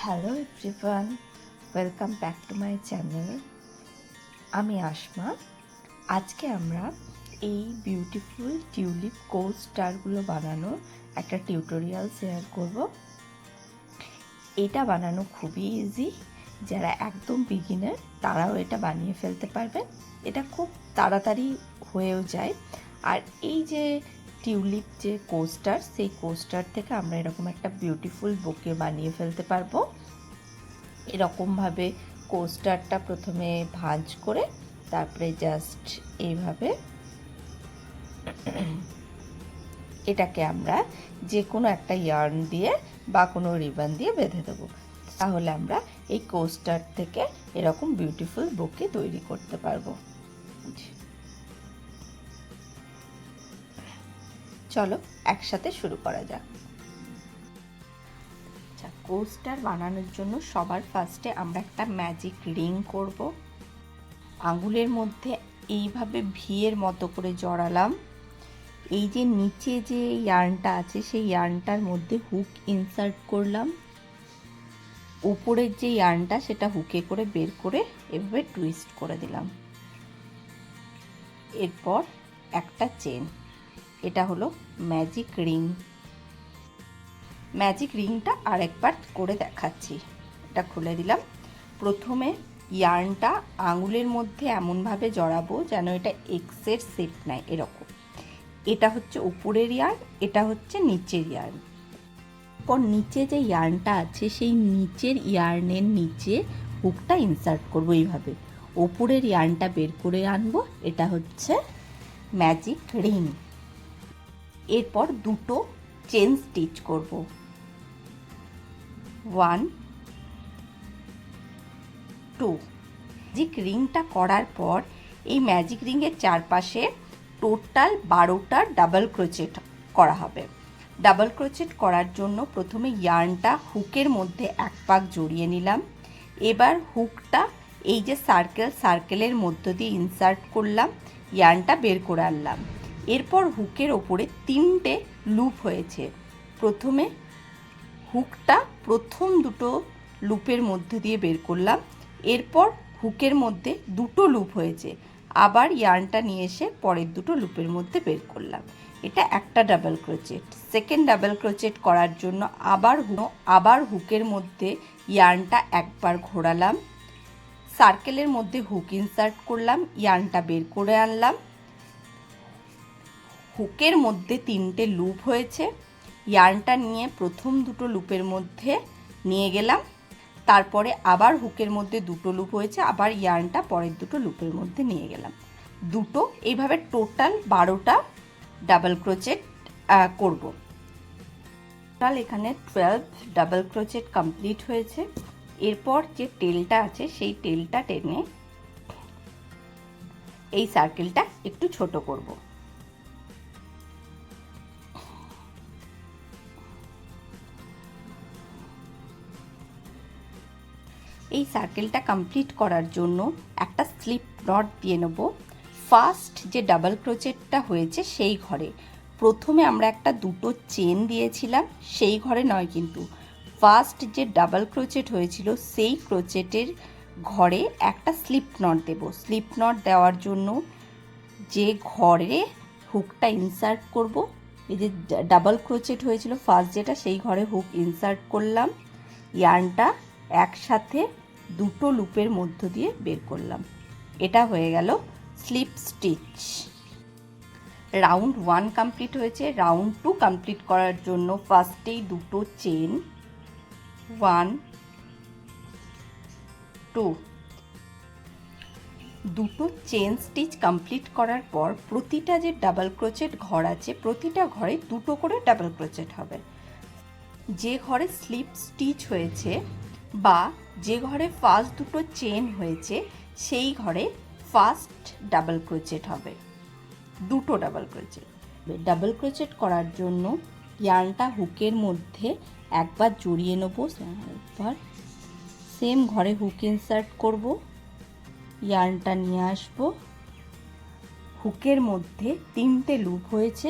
Hello everyone, welcome back to my channel. আমি আসমা। আজকে আমরা এই বিউটিফুল টিউলিপ কোস্টারগুলো বানানোর একটা টিউটোরিয়াল শেয়ার করব। এটা বানানো খুবই ইজি, যারা একদম বিগিনার তারাও এটা বানিয়ে ফেলতে পারবেন। এটা খুব তাড়াতাড়ি হয়েও যায়। আর এই যে টিউলিপ যে কোস্টার, সেই কোস্টার থেকে আমরা এরকম একটা বিউটিফুল বুকে বানিয়ে ফেলতে পারবো। এরকমভাবে কোস্টারটা প্রথমে ভাঁজ করে তারপরে জাস্ট এইভাবে এটাকে আমরা যে কোনো একটা ইয়ার্ন দিয়ে বা কোনো রিবন দিয়ে বেঁধে দেবো। তাহলে আমরা এই কোস্টার থেকে এরকম বিউটিফুল বুকে তৈরি করতে পারবো। চলো একসাথে শুরু করা যাক। কোস্টার বানানোর জন্য সবার ফার্স্টে আমরা একটা ম্যাজিক রিং করব। আঙুলের মধ্যে এইভাবে ভিয়ের মতো করে জড়ালাম। এই যে নিচে যে ইয়ার্নটা আছে সেই ইয়ার্নটার মধ্যে হুক ইনসার্ট করলাম। উপরের যে ইয়ার্নটা সেটা হুকে করে বের করে এভাবে টুইস্ট করে দিলাম। এরপর একটা চেন, এটা হলো ম্যাজিক রিং। ম্যাজিক রিংটা আরেকবার করে দেখাচ্ছি। এটা খুলে দিলাম। প্রথমে ইয়ার্নটা আঙুলের মধ্যে এমনভাবে জড়াবো যেন এটা এক্সের শেপ নেয়, এরকম। এটা হচ্ছে উপরের ইয়ার্ন, এটা হচ্ছে নিচের ইয়ার্ন। পর নিচে যে ইয়ার্নটা আছে সেই নিচের ইয়ার্নের নিচে হুকটা ইনসার্ট করবো এইভাবে। ওপরের ইয়ার্নটা বের করে আনবো, এটা হচ্ছে ম্যাজিক রিং। এরপর দুটো চেন স্টিচ করব। 1 2। ম্যাজিক রিংটা করার পর এই ম্যাজিক রিংয়ের চারপাশে টোটাল 12টা ডাবল ক্রোচেট করা হবে। ডাবল ক্রোচেট করার জন্য প্রথমে ইয়ার্নটা হুকের মধ্যে এক পাক জড়িয়ে নিলাম। এবার হুকটা এই যে সার্কেলের মধ্য দিয়ে ইনসার্ট করলাম, ইয়ার্নটা বের করে আনলাম। এরপর হুকের ওপরে 3টে লুপ হয়েছে। প্রথমে হুকটা প্রথম দুটো লুপের মধ্যে দিয়ে বের করলাম। এরপর হুকের মধ্যে দুটো লুপ হয়েছে, আবার ইয়ার্নটা নিয়ে এসে পরের দুটো লুপের মধ্যে বের করলাম। এটা একটা double crochet. Second double crochet করার জন্য আবার হুকের মধ্যে ইয়ার্নটা একবার ঘোরালাম, সার্কেলের মধ্যে হুক ইনসার্ট করলাম, ইয়ার্নটা বের করে আনলাম। হুকের মধ্যে 3টে লুপ হয়েছে, ইয়ার্নটা নিয়ে প্রথম দুটো লুপের মধ্যে নিয়ে গেলাম। তারপরে আবার হুকের মধ্যে দুটো লুপ হয়েছে, আবার ইয়ার্নটা পরের দুটো লুপের মধ্যে নিয়ে গেলাম। দুটো, এইভাবে টোটাল 12টা ডাবল ক্রোচেট করব। টোটাল এখানে 12 ডাবল ক্রোচেট কমপ্লিট হয়েছে। এরপর যে টেলটা আছে সেই টেলটা টেনে এই সার্কেলটা একটু ছোট করব। এই সার্কেলটা কমপ্লিট করার জন্য একটা স্লিপ নট দিয়ে নেব। ফার্স্ট যে ডাবল ক্রোচেটটা হয়েছে সেই ঘরে প্রথমে আমরা একটা দুটো চেন দিয়েছিলাম, সেই ঘরে নয় কিন্তু ফার্স্ট যে ডাবল ক্রোচেট হয়েছিল সেই ক্রোচেটের ঘরে একটা slip not Dev. Slip not দেওয়ার জন্য যে ঘরে হুকটা ইনসার্ট করব, এই যে ডাবল ক্রোচেট হয়েছিল ফার্স্ট যেটা, সেই ঘরে হুক ইনসার্ট করলাম, ইয়ার্নটা একসাথে দুটো লুপের মধ্য দিয়ে বের করলাম। এটা হয়ে গেল স্লিপ স্টিচ। রাউন্ড 1 কমপ্লিট হয়েছে। রাউন্ড 2 কমপ্লিট করার জন্য ফার্স্টেই দুটো চেন, 1 2। দুটো চেন স্টিচ কমপ্লিট করার পর প্রতিটা যে ডাবল ক্রোচেট ঘর আছে প্রতিটা ঘরে দুটো করে ডাবল ক্রোচেট হবে। যে ঘরে স্লিপ স্টিচ হয়েছে বা যে ঘরে ফার্স্ট দুটো চেন হয়েছে সেই ঘরে ফার্স্ট ডাবল ক্রোচেট হবে, দুটো ডাবল ক্রোচেট। ডাবল ক্রোচেট করার জন্য ইয়ার্নটা হুকের মধ্যে একবার জড়িয়ে নেব, একবার সেম ঘরে হুক ইনসার্ট করব, ইয়ার্নটা নিয়ে আসব। হুকের মধ্যে 3টে লুপ হয়েছে,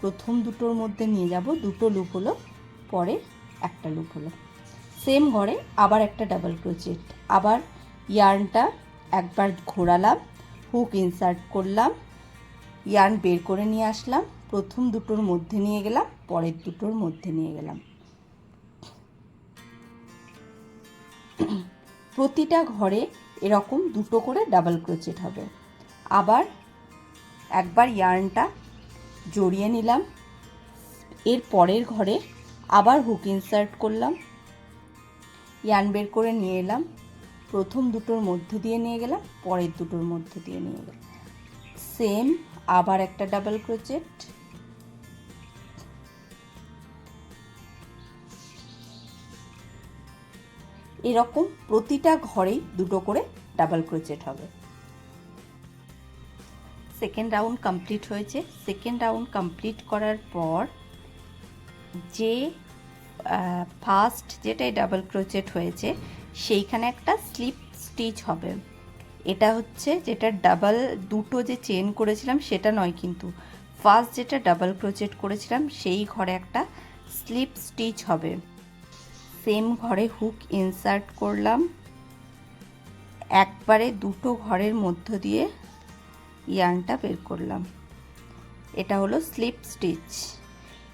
প্রথম দুটোর মধ্যে নিয়ে যাব, দুটো লুপ হলো পরে একটা লুপ হলো। সেম ঘরে আবার একটা ডাবল ক্রোচেট, আবার ইয়ার্নটা একবার ঘোরালাম, হুক ইনসার্ট করলাম, ইয়ার্ন বের করে নিয়ে আসলাম, প্রথম দুটোর মধ্যে নিয়ে গেলাম, পরের দুটোর মধ্যে নিয়ে গেলাম। প্রতিটা ঘরে এরকম দুটো করে ডাবল ক্রোচেট হবে। আবার একবার ইয়ার্নটা জড়িয়ে নিলাম, এর পরের ঘরে আবার হুক ইনসার্ট করলাম, ইয়ার্ন বের করে নিয়ে এলাম, প্রথম দুটোর মধ্যে দিয়ে নিয়ে গেলাম, পরের দুটোর মধ্যে দিয়ে নিয়ে গেলাম। সেম আবার একটা ডাবল ক্রোচেট, এরকম প্রতিটা ঘরেই দুটো করে ডাবল ক্রোচেট হবে। সেকেন্ড রাউন্ড কমপ্লিট হয়েছে। সেকেন্ড রাউন্ড কমপ্লিট করার পর যে ফার্স্ট যেটাই ডাবল ক্রোচেট হয়েছে সেইখানে একটা স্লিপ স্টিচ হবে। এটা হচ্ছে যেটা ডাবল দুটো যে চেন করেছিলাম সেটা নয়, কিন্তু ফার্স্ট যেটা ডাবল ক্রোচেট করেছিলাম সেই ঘরে একটা স্লিপ স্টিচ হবে। সেম ঘরে হুক ইনসার্ট করলাম, একবারে দুটো ঘরের মধ্য দিয়ে ইয়ার্নটা বের করলাম। এটা হলো স্লিপ স্টিচ।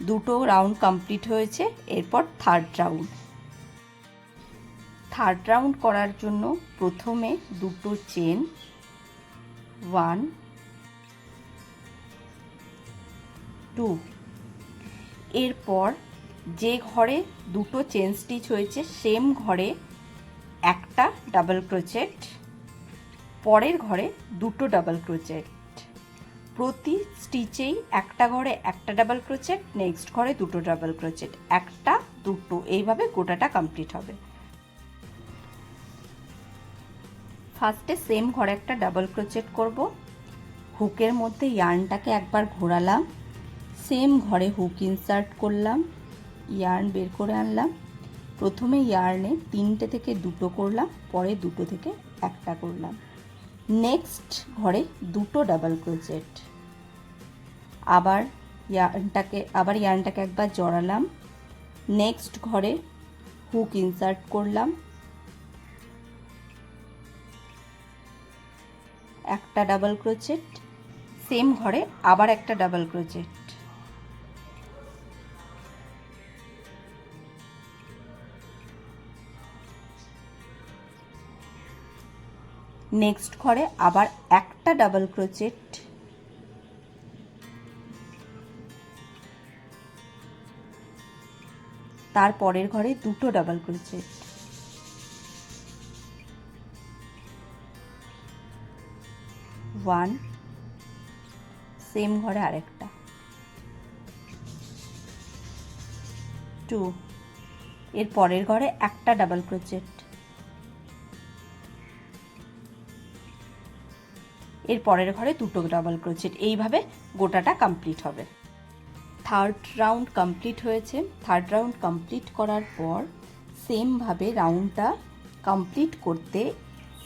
দুটো রাউন্ড কমপ্লিট হয়েছে। এরপর থার্ড রাউন্ড করার জন্য প্রথমে দুটো চেন, 1 2, এরপর যে ঘরে দুটো চেন স্টিচ হয়েছে সেম ঘরে একটা ডাবল ক্রোচেট, পরের ঘরে দুটো ডাবল ক্রোচেট, প্রতি স্টিচেই একটা ঘরে একটা ডাবল ক্রোচেট, নেক্সট ঘরে দুটো ডাবল ক্রোচেট, একটা দুটো, এইভাবে গোটাটা কমপ্লিট হবে। ফার্স্টে সেম ঘরে একটা ডাবল ক্রোচেট করব, হুকের মধ্যে ইয়ার্নটাকে একবার ঘোরালাম, সেম ঘরে হুক ইনসার্ট করলাম, ইয়ার্ন বের করে আনলাম, প্রথমে ইয়ার্নে 3টে থেকে 2টো করলাম, পরে 2টো থেকে একটা করলাম, নেক্সট ঘরে দুটো ডাবল ক্রোচেট, আবার ইয়ার্নটাকে একবার জড়ালাম, নেক্সট ঘরে হুক ইনসার্ট করলাম, একটা ডাবল ক্রোচেট, সেম ঘরে আবার একটা ডাবল ক্রোচেট, নেক্সট ঘরে আবার একটা ডাবল ক্রোচেট, তারপরের ঘরে দুটো ডাবল ক্রোচেট, ওয়ান, সেম ঘরে আরেকটা, 2, এর পরের ঘরে একটা ডাবল ক্রোচেট, এর পরের ঘরে দুটো ডাবল ক্রোচেট, এইভাবে গোটাটা কমপ্লিট হবে। থার্ড রাউন্ড কমপ্লিট হয়েছে। থার্ড রাউন্ড কমপ্লিট করার পর সেমভাবে রাউন্ডটা কমপ্লিট করতে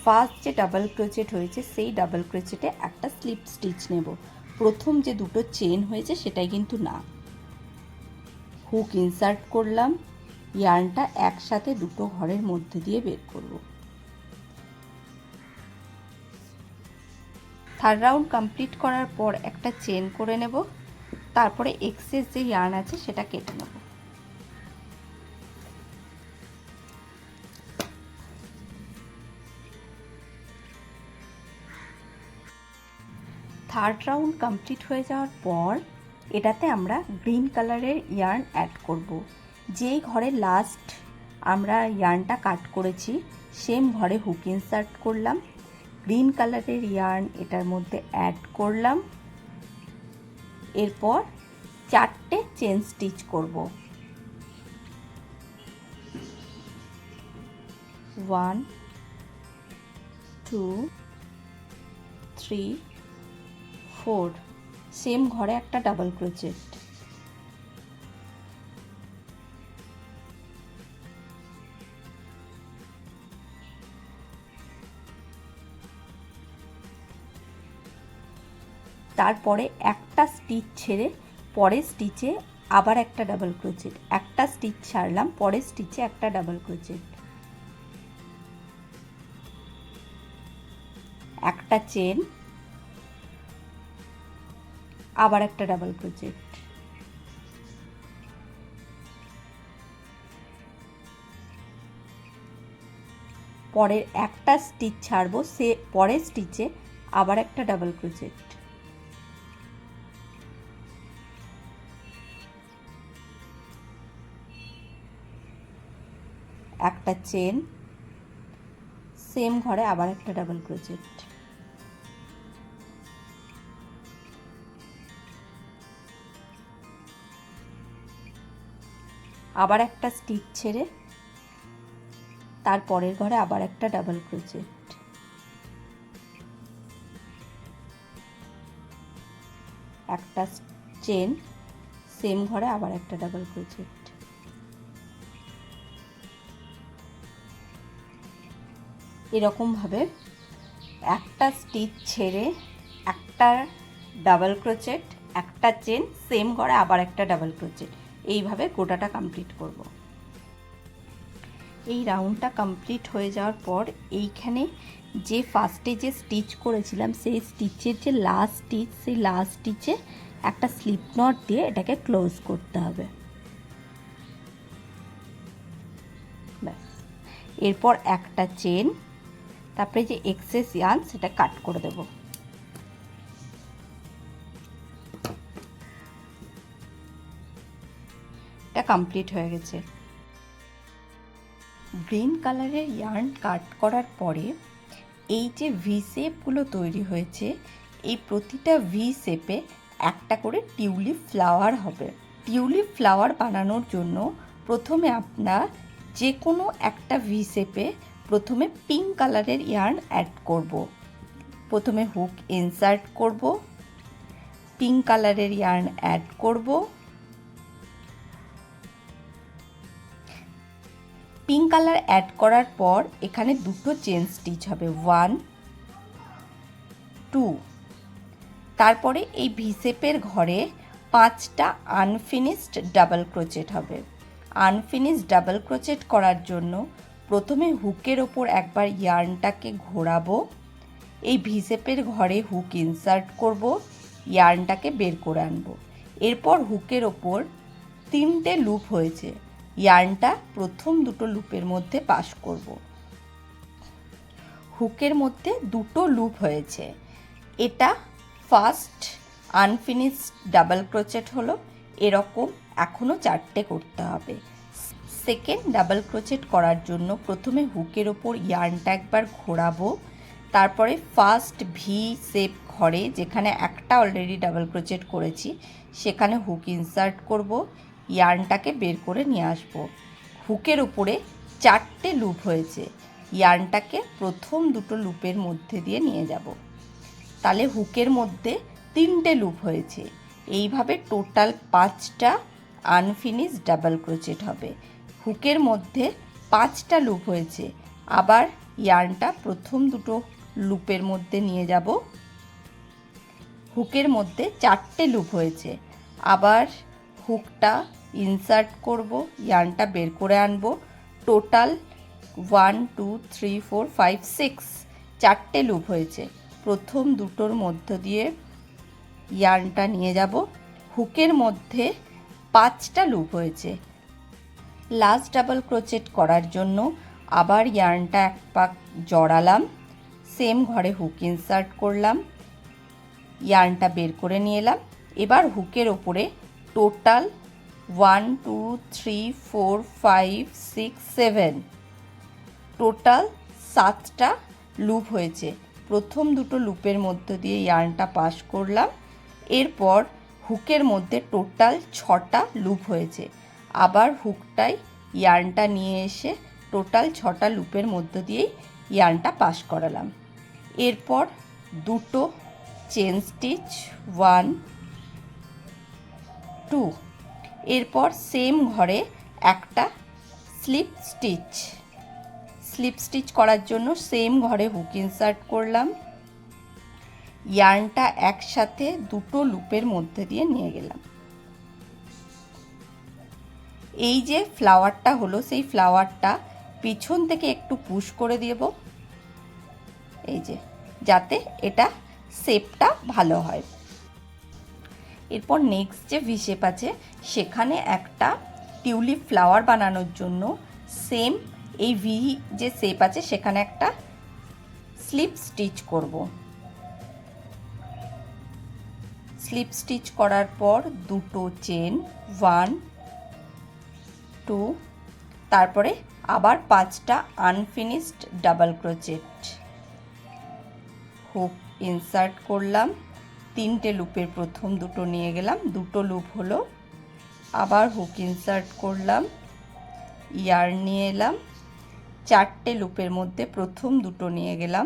ফার্স্ট যে ডাবল ক্রোচেট হয়েছে সেই ডাবল ক্রোচেটে একটা স্লিপ স্টিচ নেব। প্রথম যে দুটো চেন হয়েছে সেটাই কিন্তু না। হুক ইনসার্ট করলাম, ইয়ার্নটা একসাথে দুটো ঘরের মধ্যে দিয়ে বের করব। থার্ড রাউন্ড কমপ্লিট করার পর একটা চেন করে নেব, তারপরে এক্সেস যে ইয়ার্ন আছে সেটা কেটে নেব। থার্ড রাউন্ড কমপ্লিট হয়ে যাওয়ার পর এটাতে আমরা গ্রিন কালারের ইয়ার্ন অ্যাড করব। যেই ঘরে লাস্ট আমরা ইয়ার্নটা কাট করেছি সেম ঘরে হুক ইনসার্ট করলাম, গ্রিন কালারের ইয়ার্ন এটার মধ্যে অ্যাড করলাম, এরপর 4টে চেন স্টিচ করব। 1 2 3 4, সেম ঘরে একটা ডাবল ক্রোচেট, তারপরে একটা স্টিচ ছেড়ে পরের স্টিচে আবার একটা ডাবল ক্রোচেট, একটা স্টিচ ছাড়লাম, পরের স্টিচে একটা ডাবল ক্রোচেট, একটা চেন, আবার একটা ডাবল ক্রোচেট, পরের একটা স্টিচ ছাড়বো, সে পরের স্টিচে আবার একটা ডাবল ক্রোচেট, একটা চেন, সেম ঘরে আবার একটা ডাবল ক্রোচেট, আবার একটা স্টিচ ছেড়ে তার পরের ঘরে আবার একটা ডাবল ক্রোচেট, একটা চেন, সেম ঘরে আবার একটা ডাবল ক্রোচেট, এরকমভাবে একটা স্টিচ ছেড়ে একটা ডাবল ক্রোচেট, একটা চেন, সেম ঘরে আবার একটা ডাবল ক্রোচেট, এইভাবে গোটাটা কমপ্লিট করব। এই রাউন্ডটা কমপ্লিট হয়ে যাওয়ার পর এইখানে যে ফার্স্টে যে স্টিচ করেছিলাম সেই স্টিচের যে লাস্ট স্টিচ, সেই লাস্ট স্টিচে একটা স্লিপ নট দিয়ে এটাকে ক্লোজ করতে হবে। ব্যাস, এরপর একটা চেন, তারপরে যে এক্সেস ইয়ার্ন সেটা কাট করে দেব। এটা কমপ্লিট হয়ে গেছে। গ্রিন কালারের ইয়ার্ন কাট করার পরে এই যে ভি শেপগুলো তৈরি হয়েছে, এই প্রতিটা ভি শেপে একটা করে টিউলিপ ফ্লাওয়ার হবে। টিউলিপ ফ্লাওয়ার বানানোর জন্য প্রথমে আপনার যে কোনো একটা ভি শেপে প্রথমে পিঙ্ক কালারের ইয়ার্ন অ্যাড করব। প্রথমে হুক ইনসার্ট করব, পিঙ্ক কালারের ইয়ার্ন অ্যাড করব, পিঙ্ক কালার অ্যাড করার পর এখানে দুটো চেন স্টিচ হবে, 1 2, তারপরে এই ভি শেপের ঘরে 5টা আনফিনিশড ডাবল ক্রোচেট হবে। আনফিনিশড ডাবল ক্রোচেট করার জন্য প্রথমে হুকের ওপর একবার ইয়ার্নটাকে ঘোরাবো, এই ভি শেপের ঘরে হুক ইনসার্ট করব, ইয়ার্নটাকে বের করে আনবো। এরপর হুকের ওপর 3টে লুপ হয়েছে, ইয়ার্নটা প্রথম দুটো লুপের মধ্যে পাস করব। হুকের মধ্যে দুটো লুপ হয়েছে, এটা ফার্স্ট আনফিনিশড ডাবল ক্রোচেট হলো। এরকম এখনও 4টে করতে হবে। সেকেন্ড ডাবল ক্রোচেট করার জন্য প্রথমে হুকের ওপর ইয়ার্নটা একবার ঘোরাবো, তারপরে ফার্স্ট ভি শেপ ঘরে যেখানে একটা অলরেডি ডাবল ক্রোচেট করেছি সেখানে হুক ইনসার্ট করব, ইয়ার্নটাকে বের করে নিয়ে আসবো। হুকের উপরে 4টে লুপ হয়েছে, ইয়ার্নটাকে প্রথম দুটো লুপের মধ্যে দিয়ে নিয়ে যাব। তাহলে হুকের মধ্যে 3টে লুপ হয়েছে, এইভাবে টোটাল 5টা আনফিনিশড ডাবল ক্রোচেট হবে। হুকের মধ্যে 5টা লুপ হয়েছে, আবার ইয়ার্নটা প্রথম দুটো লুপের মধ্যে নিয়ে যাব। হুকের মধ্যে 4টে লুপ হয়েছে, আবার হুকটা ইনসার্ট করব, ইয়ার্নটা বের করে আনবো। টোটাল 1 2 3 4 5 6 4টে লুপ হয়েছে, প্রথম দুটোর মধ্য দিয়ে ইয়ার্নটা নিয়ে যাব। হুকের মধ্যে 5টা লুপ হয়েছে, লাস্ট ডাবল ক্রোচেট করার জন্য আবার ইয়ার্নটা এক পাক জড়ালাম, সেম ঘরে হুক ইনসার্ট করলাম, ইয়ার্নটা বের করে নিয়ে এলাম। এবার হুকের ওপরে টোটাল 1 2 3 4 5 6 7 টোটাল 7টা লুপ হয়েছে, প্রথম দুটো লুপের মধ্য দিয়ে ইয়ার্নটা পাস করলাম। এরপর হুকের মধ্যে টোটাল 6টা লুপ হয়েছে, আবার হুকটাই ইয়ার্নটা নিয়ে এসে টোটাল 6টা লুপের মধ্য দিয়েই ইয়ার্নটা পাস করালাম। এরপর দুটো চেন স্টিচ 1 2, এরপর সেম ঘরে একটা স্লিপ স্টিচ করার জন্য সেম ঘরে হুক ইনসার্ট করলাম, ইয়ার্নটা একসাথে দুটো লুপের মধ্যে দিয়ে নিয়ে গেলাম। এই যে ফ্লাওয়ারটা হলো, সেই ফ্লাওয়ারটা পিছন থেকে একটু পুশ করে দেব, এই যে, যাতে এটা শেপটা ভালো হয়। এরপর নেক্সট যে ভি শেপ আছে সেখানে একটা টিউলিপ ফ্লাওয়ার বানানোর জন্য সেম এই ভি যে শেপ আছে সেখানে একটা স্লিপ স্টিচ করব। স্লিপ স্টিচ করার পর দুটো চেন, 1 2, তারপরে আবার 5টা unfinished double crochet, hook insert করলাম, 3টে লুপের প্রথম দুটো নিয়ে গেলাম, দুটো লুপ হলো, আবার হুক ইনসার্ট করলাম, ইয়ার্ন নিয়ে এলাম, 4টে লুপের মধ্যে প্রথম দুটো নিয়ে গেলাম,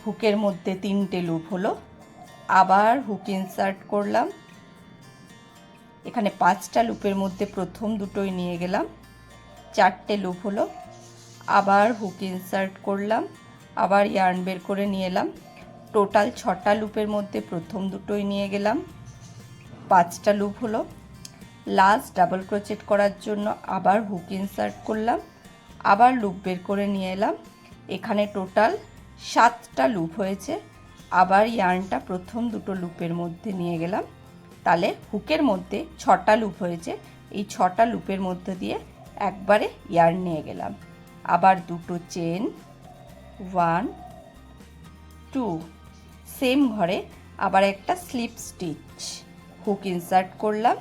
হুকের মধ্যে 3টে লুপ হলো, আবার হুক ইনসার্ট করলাম, এখানে 5টা লুপের মধ্যে প্রথম দুটোই নিয়ে গেলাম, 4টে লুপ হলো, আবার হুক ইনসার্ট করলাম, আবার ইয়ার্ন বের করে নিয়ে এলাম, টোটাল 6টা লুপের মধ্যে প্রথম দুটোই নিয়ে গেলাম, 5টা লুপ হলো, লাস্ট ডাবল ক্রোচেট করার জন্য আবার হুক ইনসার্ট করলাম, আবার লুপ বের করে নিয়ে এলাম, এখানে টোটাল 7টা লুপ হয়েছে, আবার ইয়ার্নটা প্রথম দুটো লুপের মধ্যে নিয়ে গেলাম, তাহলে হুকের মধ্যে 6টা লুপ হয়েছে, এই 6টা লুপের মধ্যে দিয়ে একবারে ইয়ার্ন নিয়ে গেলাম, আবার দুটো চেন, 1 2, সেম ঘরে আবার একটা স্লিপ স্টিচ, হুক ইনসার্ট করলাম,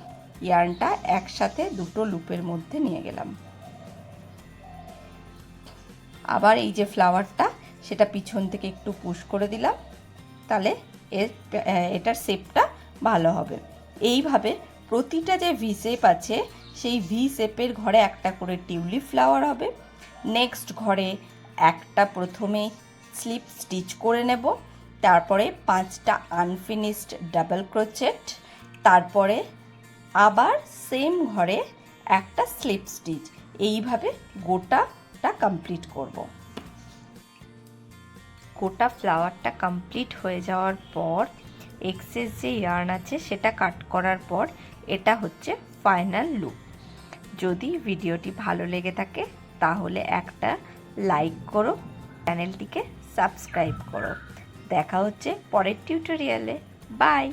ইয়ার্নটা একসাথে দুটো লুপের মধ্যে নিয়ে গেলাম, আবার এই যে ফ্লাওয়ারটা সেটা পিছন থেকে একটু পুশ করে দিলাম, তাহলে এটার শেপটা ভালো হবে। এইভাবে প্রতিটা যে ভি শেপ আছে সেই ভি শেপের ঘরে একটা করে টিউলিপ ফ্লাওয়ার হবে, নেক্সট ঘরে একটা প্রথমে স্লিপ স্টিচ করে নেব, তারপরে 5টা আনফিনিশড ডাবল ক্রোচেট, তারপরে আবার সেম ঘরে একটা স্লিপ স্টিচ, এইভাবে গোটাটা কমপ্লিট করব। গোটা ফ্লাওয়ারটা কমপ্লিট হয়ে যাওয়ার পর এক্সেস যে ইয়ার্ন আছে সেটা কাট করার পর এটা হচ্ছে ফাইনাল লুক। যদি ভিডিওটি ভালো লেগে থাকে তাহলে একটা লাইক করো, চ্যানেলটিকে সাবস্ক্রাইব করো। দেখা হচ্ছে পরের টিউটোরিয়ালে। বাই।